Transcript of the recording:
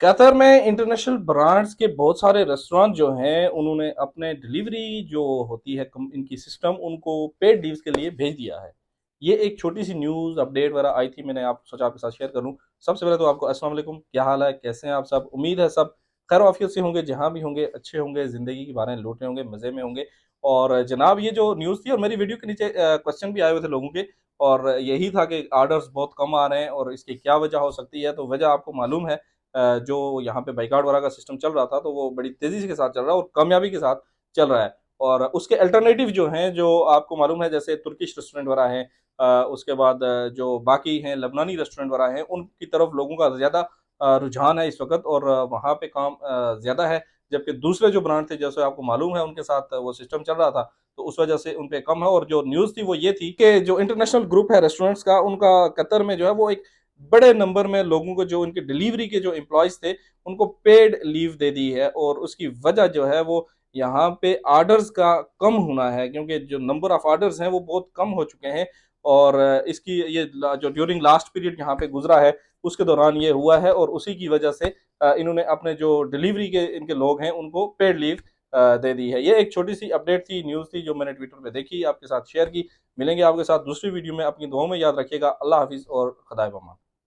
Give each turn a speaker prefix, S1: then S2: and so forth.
S1: Qatar में international brands के बहुत सारे रेस्टोरेंट जो हैं उन्होंने अपने डिलीवरी जो होती है इनकी सिस्टम उनको पेड लीव्स के लिए भेज दिया है। ये एक छोटी सी न्यूज़ अपडेट वगैरह आई थी, मैंने आप सोचा आपके साथ शेयर करूं। सबसे पहले तो आपको अस्सलाम वालेकुम, क्या हाल है, कैसे हैं आप सब? उम्मीद है सब खैर वाफियत से होंगे, जहां भी होंगे अच्छे होंगे, ज़िंदगी की बातें लूट रहे होंगे, मज़े में होंगे। और जनाब ये जो न्यूज़ थी, और मेरी वीडियो के नीचे क्वेश्चन भी आए हुए थे लोगों के, और यही था कि आर्डर्स बहुत कम आ रहे हैं और इसकी क्या वजह हो सकती है। तो वजह आपको मालूम है, जो यहाँ पे बाइकआउट वगैरह का सिस्टम चल रहा था, तो वो बड़ी तेज़ी से के साथ चल रहा है और कामयाबी के साथ चल रहा है। और उसके अल्टरनेटिव जो हैं, जो आपको मालूम है, जैसे तुर्किश रेस्टोरेंट वगैरह हैं, उसके बाद जो बाकी हैं लबनानी रेस्टोरेंट वगैरह हैं, उनकी तरफ लोगों का ज़्यादा रुझान है इस वक़्त, और वहाँ पे काम ज़्यादा है। जबकि दूसरे जो ब्रांड थे, जैसे आपको मालूम है, उनके साथ वो सिस्टम चल रहा था, तो उस वजह से उन पे कम है। और जो न्यूज़ थी वो ये थी कि जो इंटरनेशनल ग्रुप है रेस्टोरेंट्स का, उनका कतर में जो है वो एक बड़े नंबर में लोगों को, जो उनके डिलीवरी के जो एम्प्लॉयज़ थे, उनको पेड लीव दे दी है। और उसकी वजह जो है वो यहाँ पे ऑर्डर्स का कम होना है, क्योंकि जो नंबर ऑफ ऑर्डर्स हैं वो बहुत कम हो चुके हैं। और इसकी ये जो ड्यूरिंग लास्ट पीरियड यहाँ पे गुजरा है, उसके दौरान ये हुआ है, और उसी की वजह से इन्होंने अपने जो डिलीवरी के इनके लोग हैं उनको पेड लीव दे दी है। ये एक छोटी सी अपडेट थी, न्यूज़ थी, जो मैंने ट्विटर पे देखी, आपके साथ शेयर की। मिलेंगे आपके साथ दूसरी वीडियो में, अपनी दुआओं में याद रखिएगा। अल्लाह हाफिज़ और खुदा पामान।